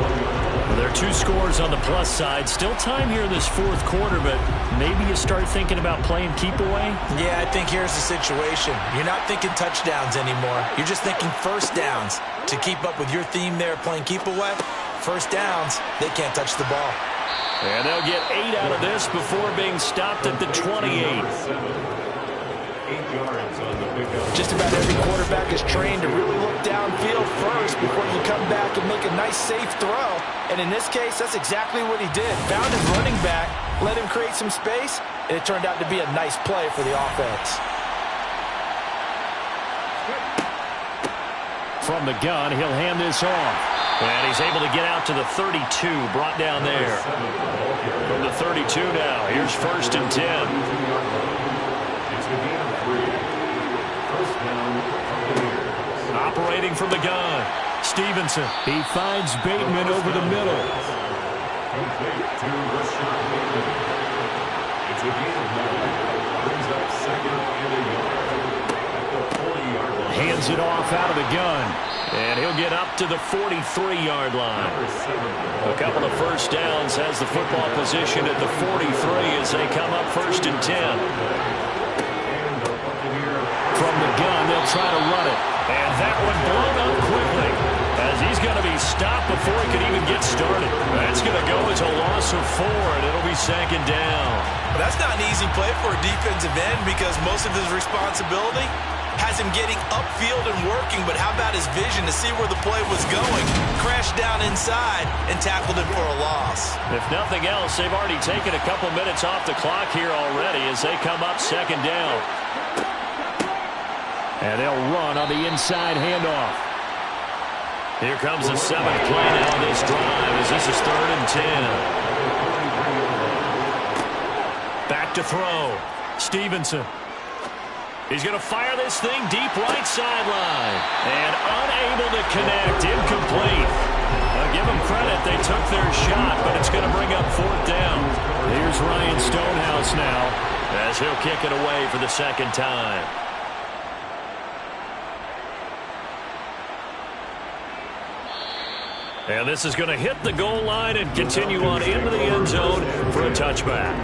Well, there are 2 scores on the plus side. Still time here in this 4th quarter, but maybe you start thinking about playing keep away? Yeah, I think here's the situation. You're not thinking touchdowns anymore. You're just thinking 1st downs. To keep up with your theme there, playing keep away, 1st downs, they can't touch the ball. And they'll get 8 out of this before being stopped at the 28. 8 yards on the pickup. Just about every quarterback is trained to really look downfield first before you come back and make a nice, safe throw. And in this case, that's exactly what he did. Found his running back, let him create some space, and it turned out to be a nice play for the offense. From the gun, he'll hand this off. And he's able to get out to the 32, brought down there. From the 32 now, here's 1st and 10. It's a gain of 3. 1st down, Buccaneers. Operating from the gun, Stevenson. He finds Bateman over the middle. Complete to Rashad Bateman. It's a gain of 9. Brings up 2nd and a yard. At the 40-yard line. Hands it off out of the gun. And he'll get up to the 43-yard line. A couple of 1st downs, has the football position at the 43 as they come up 1st and 10. From the gun, they'll try to run it. And that one blown up quickly as he's going to be stopped before he can even get started. That's going to go as a loss of 4, and it'll be 2nd down. But that's not an easy play for a defensive end because most of his responsibility has him getting upfield and working, but how about his vision to see where the play was going? Crashed down inside and tackled him for a loss. If nothing else, they've already taken a couple minutes off the clock here already as they come up 2nd down. And they'll run on the inside handoff. Here comes the 7th play now on this drive as this is 3rd and 10. Back to throw. Stevenson. He's going to fire this thing deep right sideline. And unable to connect. Incomplete. Give them credit. They took their shot, but it's going to bring up 4th down. Here's Ryan Stonehouse now, as he'll kick it away for the 2nd time. And this is going to hit the goal line and continue on into the end zone for a touchback.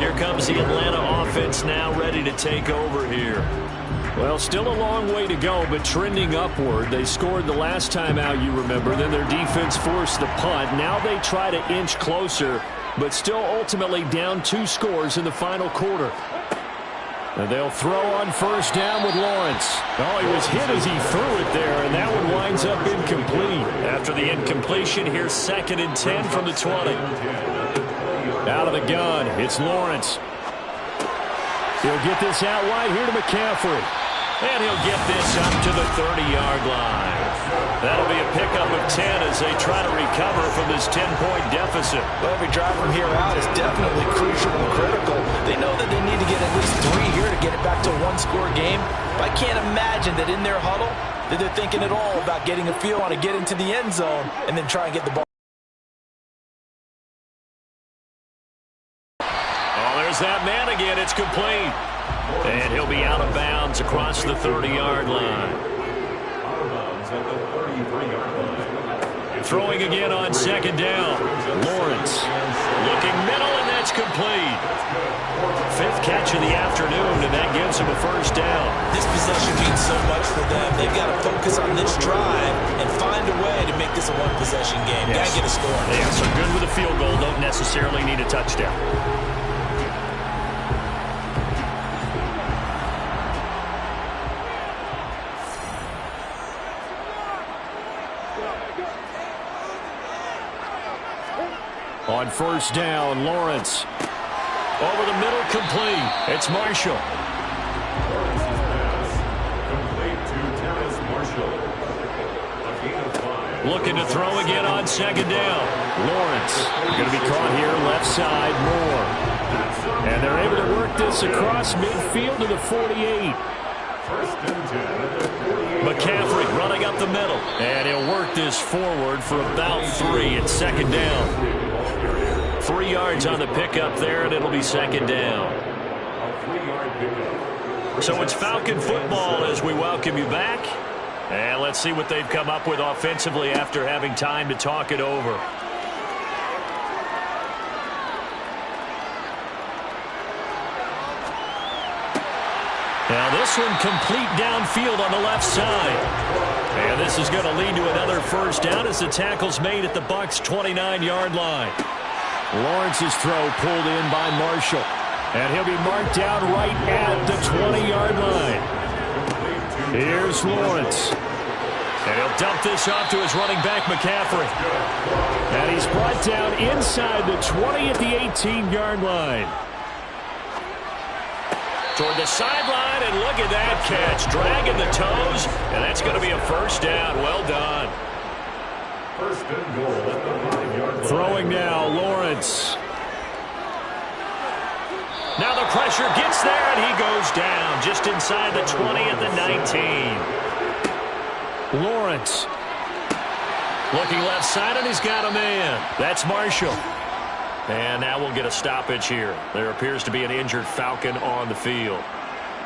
Here comes the Atlanta offense now ready to take over here. Well, still a long way to go, but trending upward. They scored the last time out, you remember. Then their defense forced the punt. Now they try to inch closer. but still ultimately down 2 scores in the final quarter. And they'll throw on first down with Lawrence. Oh, he was hit as he threw it there, and that one winds up incomplete. After the incompletion, here's 2nd and 10 from the 20. Out of the gun, it's Lawrence. He'll get this out wide here to McCaffrey. And he'll get this up to the 30-yard line. That'll be a pickup of 10 as they try to recover from this 10-point deficit. Well, every drive from here out is definitely crucial and critical. They know that they need to get at least 3 here to get it back to a 1-score game. But I can't imagine that in their huddle that they're thinking at all about getting a feel on to get into the end zone and then try and get the ball. Oh, there's that man again. It's complete. And he'll be out of bounds across the 30-yard line. Out of bounds at the 33-yard line. Throwing again on 2nd down. Lawrence looking middle, and that's complete. 5th catch of the afternoon, and that gives him a first down. This possession means so much for them. They've got to focus on this drive and find a way to make this a one-possession game. Got to get a score. Yes, they're good with a field goal. Don't necessarily need a touchdown. On first down, Lawrence. Over the middle, complete. It's Marshall. Complete to Terrace Marshall. A gain of 5. Looking to throw again on 2nd down. Lawrence going to be caught here left side, Moore. And they're able to work this across midfield to the 48. First and 10 at the 48. McCaffrey running up the middle. And he'll work this forward for about 3 at 2nd down. 3 yards on the pickup there, and it'll be 2nd down. A 3-yard pickup. So it's Falcon football as we welcome you back. And let's see what they've come up with offensively after having time to talk it over. Now this one complete downfield on the left side. And this is going to lead to another first down as the tackle's made at the Bucs' 29-yard line. Lawrence's throw pulled in by Marshall. And he'll be marked down right at the 20-yard line. Here's Lawrence. And he'll dump this off to his running back, McCaffrey. And he's brought down inside the 20 at the 18-yard line. Toward the sideline, and look at that catch. Dragging the toes, and that's going to be a first down. Well done. First and goal at the 5-yard line. Throwing now, Lawrence. Now the pressure gets there, and he goes down just inside the 20 at the 19. Lawrence looking left side, and he's got a man. That's Marshall. And now we'll get a stoppage here. There appears to be an injured Falcon on the field.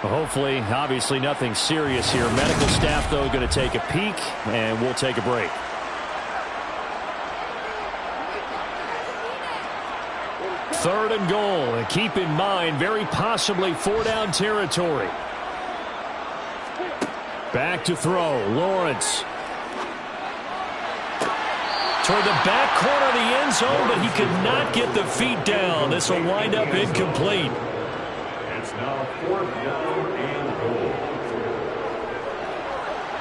Hopefully, obviously nothing serious here. Medical staff, though, going to take a peek, and we'll take a break. Third and goal, and keep in mind, very possibly 4-down territory. Back to throw, Lawrence. Toward the back corner of the end zone, but he could not get the feet down. This will wind up incomplete. It's now 4th down and goal.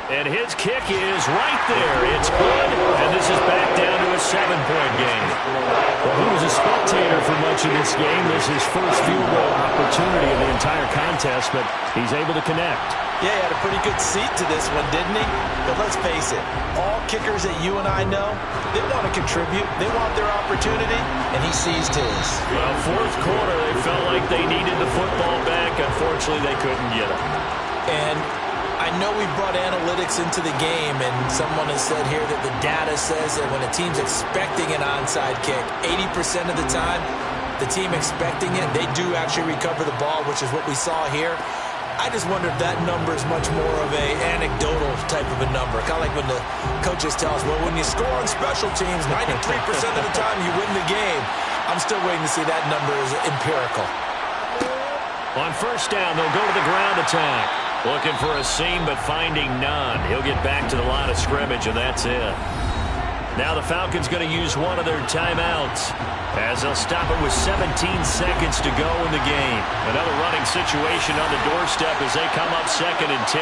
And his kick is right there. It's good, and this is back down to a 7-point game. Well, he was a spectator for much of this game. This is his first field goal opportunity of the entire contest, but he's able to connect. Yeah, he had a pretty good seat to this one, didn't he? But let's face it, all kickers that you and I know, they want to contribute. They want their opportunity, and he seized his. Well, fourth quarter, they felt like they needed the football back. Unfortunately, they couldn't get it. And I know we brought analytics into the game, and someone has said here that the data says that when a team's expecting an onside kick, 80% of the time, the team expecting it, they do actually recover the ball, which is what we saw here. I just wonder if that number is much more of a anecdotal type of a number. Kind of like when the coaches tell us, well, when you score on special teams, 93% of the time you win the game. I'm still waiting to see that number is empirical. On first down, they'll go to the ground attack. Looking for a seam, but finding none. He'll get back to the line of scrimmage, and that's it. Now the Falcons going to use one of their timeouts as they'll stop it with 17 seconds to go in the game. Another running situation on the doorstep as they come up 2nd and 10.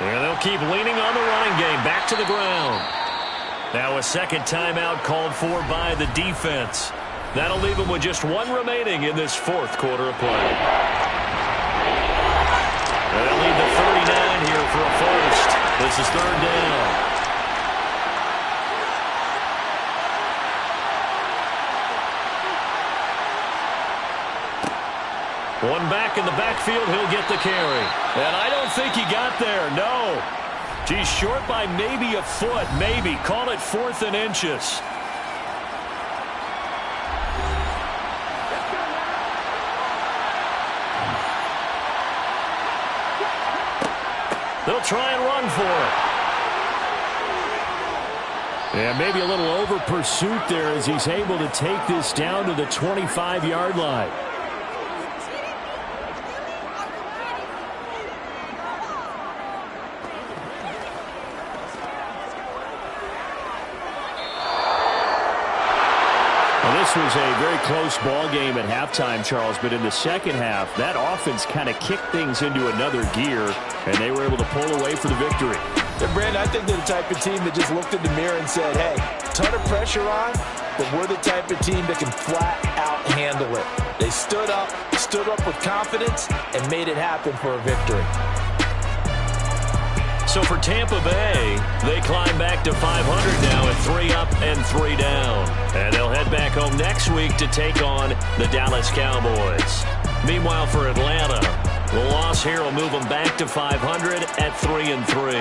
And they'll keep leaning on the running game. Back to the ground. Now a second timeout called for by the defense. That'll leave them with just one remaining in this 4th quarter of play. And they'll leave the 39 here for a first. This is 3rd down. One back in the backfield, he'll get the carry. And I don't think he got there, no. He's short by maybe a foot, maybe. Call it 4th and inches. They'll try and run for it. Yeah, maybe a little over pursuit there as he's able to take this down to the 25-yard line. This was a very close ball game at halftime, Charles, but in the second half, that offense kind of kicked things into another gear, and they were able to pull away for the victory. And Brandon, I think they're the type of team that just looked in the mirror and said, hey, ton of pressure on, but we're the type of team that can flat out handle it. They stood up with confidence, and made it happen for a victory. So for Tampa Bay, they climb back to 500 now at 3 up and 3 down. And they'll head back home next week to take on the Dallas Cowboys. Meanwhile, for Atlanta, the loss here will move them back to 500 at 3 and 3.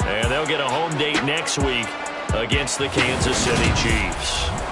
And they'll get a home date next week against the Kansas City Chiefs.